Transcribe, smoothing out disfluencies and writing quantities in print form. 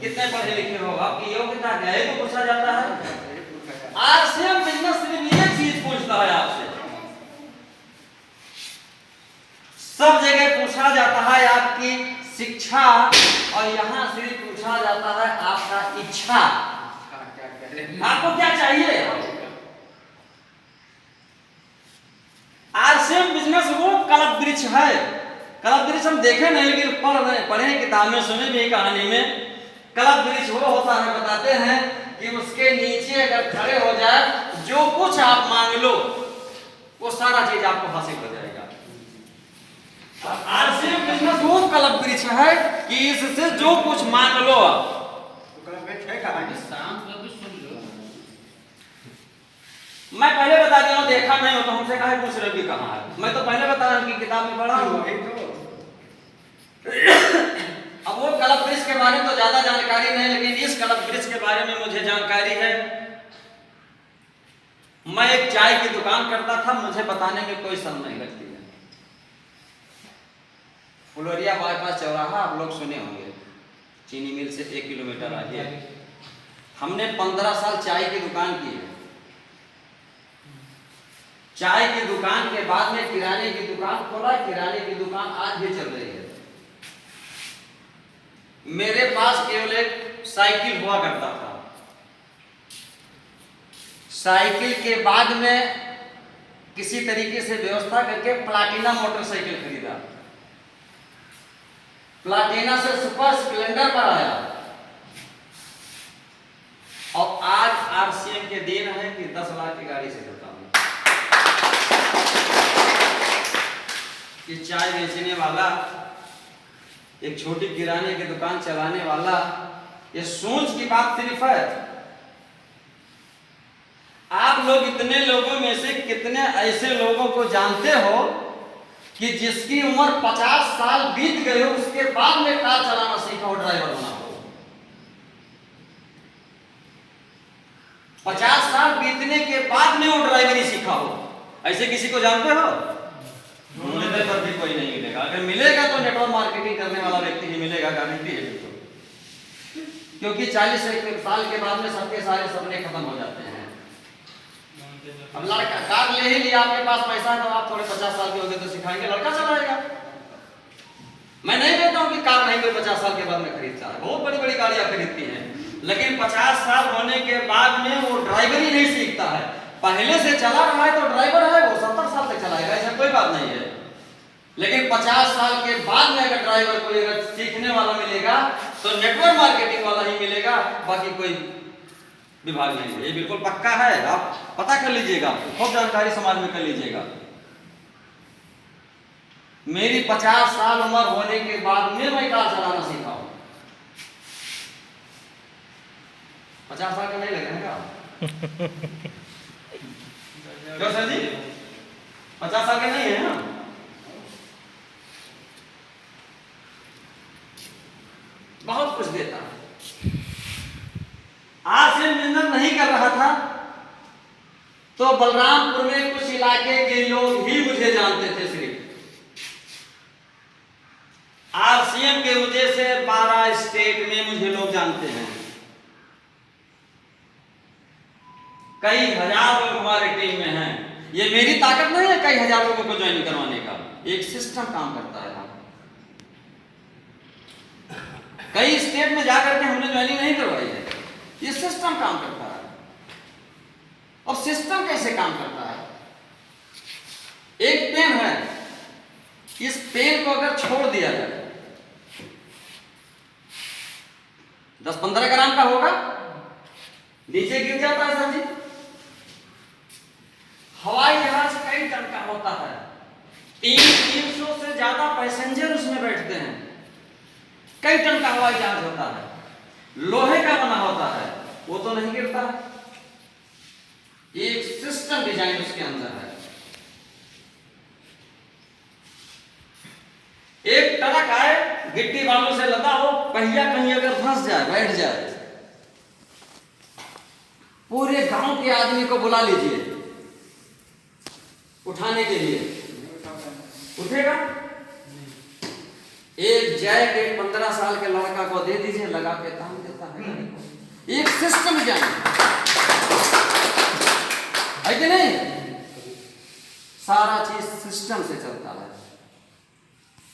कितने पढ़े लिखे हो, आपकी योग्यता क्या है तो पूछा जाता है। आरसीएम बिजनेस सिर्फ ये चीज पूछता है आपसे, सब जगह पूछा जाता है आपकी शिक्षा, और यहाँ सिर्फ पूछा जाता है आपका इच्छा, आपको क्या चाहिए। आरसीएम बिजनेस वो कल्प वृक्ष है, कल्प वृक्ष हम देखे नहीं लेकिन पढ़े किताब में, सुने भी कहानी में। कल्प वृक्ष वो होता है, बताते हैं कि उसके नीचे अगर खड़े हो जाए, जो कुछ आप मांग लो वो सारा चीज आपको हासिल हो जाएगा। आरसीएम बिजनेस वो कल्प वृक्ष है कि इससे जो कुछ मांग लो आप। मैं पहले बता दिया हूं, देखा नहीं हो तो हमसे काहे पूछ रहे हो कि कहां है। मैं तो पहले बता रहा हूं कि किताब में पढ़ा हूं। अब वो कल्प वृक्ष के बारे में तो ज्यादा जानकारी नहीं, लेकिन इस कल्प वृक्ष के बारे में मुझे जानकारी है। मैं एक चाय की दुकान करता था, मुझे बताने में कोई शर्म नहीं लगती है। फुलोरिया बाईपास चौराहा आप लोग सुने होंगे, चीनी मिल से 1 किलोमीटर आगे। हमने 15 साल चाय की दुकान की है। चाय की दुकान के बाद में किराने की दुकान खोला, किराने की दुकान आज भी चल रही है। मेरे पास केवल एक साइकिल हुआ करता था, साइकिल के बाद में किसी तरीके से व्यवस्था करके प्लाटिना मोटरसाइकिल खरीदा, प्लाटिना से सुपर स्प्लेंडर पर आया, और आज आरसीएम के दिन है कि 10 लाख की गाड़ी से चलता हूं। कि चाय बेचने वाला, एक छोटी किराने की दुकान चलाने वाला, ये सोच की बात सिर्फ है। आप लोग इतने लोगों में से कितने ऐसे लोगों को जानते हो कि जिसकी उम्र 50 साल बीत गए हो, उसके बाद में कार चलाना सीखा हो, ड्राइवर बना हो। 50 साल बीतने के बाद में वो ड्राइवरी सीखा हो, ऐसे किसी को जानते हो? ढूंढने पर भी कोई नहीं मिलेगा। अगर मिलेगा तो नेटवर्क मार्केटिंग करने वाला व्यक्ति ही मिलेगा, गारंटी है बिल्कुल। क्योंकि 40 साल के बाद में सबके सारे सपने खत्म हो जाते हैं। अब लड़का कार ले ही लिया, आपके पास पैसा है तो आप थोड़े 50 साल के हो गए तो सिखाएंगे, लड़का चलाएगा। मैं नहीं कहता हूं कि कार नहीं कोई 50 साल के बाद में खरीदता है, बहुत बड़ी बड़ी गाड़ियां खरीदती हैं, लेकिन 50 साल होने के बाद में वो ड्राइवरी नहीं सीखता है। पहले से चला रहा है तो ड्राइवर है, वो 70 साल तक चलाएगा, ऐसा कोई बात नहीं है। लेकिन 50 साल के बाद में अगर ड्राइवर कोई अगर सीखने वाला मिलेगा तो नेटवर्क मार्केटिंग वाला ही मिलेगा, बाकी कोई विभाग नहीं है। ये बिल्कुल पक्का है, आप पता कर लीजिएगा, खूब जानकारी समाज में कर लीजिएगा। मेरी 50 साल उम्र होने के बाद में मैं कार चलाना सीखा हूं। 50 साल का नहीं लग रहा है क्यों सर जी? 50 साल का नहीं है ना? बहुत कुछ देता है। आज से मेहनत नहीं कर रहा था तो बलरामपुर में कुछ इलाके के लोग ही मुझे जानते थे। सिर्फ आरसीएम के वजह से 12 स्टेट में मुझे लोग जानते हैं। कई हजार लोग हमारे टीम में हैं। ये मेरी ताकत नहीं है कई हजार लोगों को ज्वाइन करवाने का, एक सिस्टम काम करता है। कई स्टेट में जाकर के हमने ज्वाइनिंग नहीं करवाई है, ये सिस्टम काम करता है। और सिस्टम कैसे काम करता है? एक पेन है, इस पेन को अगर छोड़ दिया जाए 10-15 ग्राम का होगा, नीचे गिर जाता है सर जी। हवाई जहाज कई टन का होता है, 300 से ज्यादा पैसेंजर उसमें बैठते हैं। कई टन का हवाई जहाज होता है, लोहे का बना होता है, वो तो नहीं गिरता है। एक सिस्टम डिजाइन उसके अंदर है। एक ट्रक आए, गिट्टी बालू से लदा हो, पहिया कहीं अगर फंस जाए, बैठ जाए, पूरे गांव के आदमी को बुला लीजिए उठाने के लिए, उठेगा? एक जैक एक 15 साल के लड़का को दे दीजिए, लगा के काम देता है गाड़ी को। एक सिस्टम जाए है कि नहीं, सारा चीज सिस्टम से चलता है।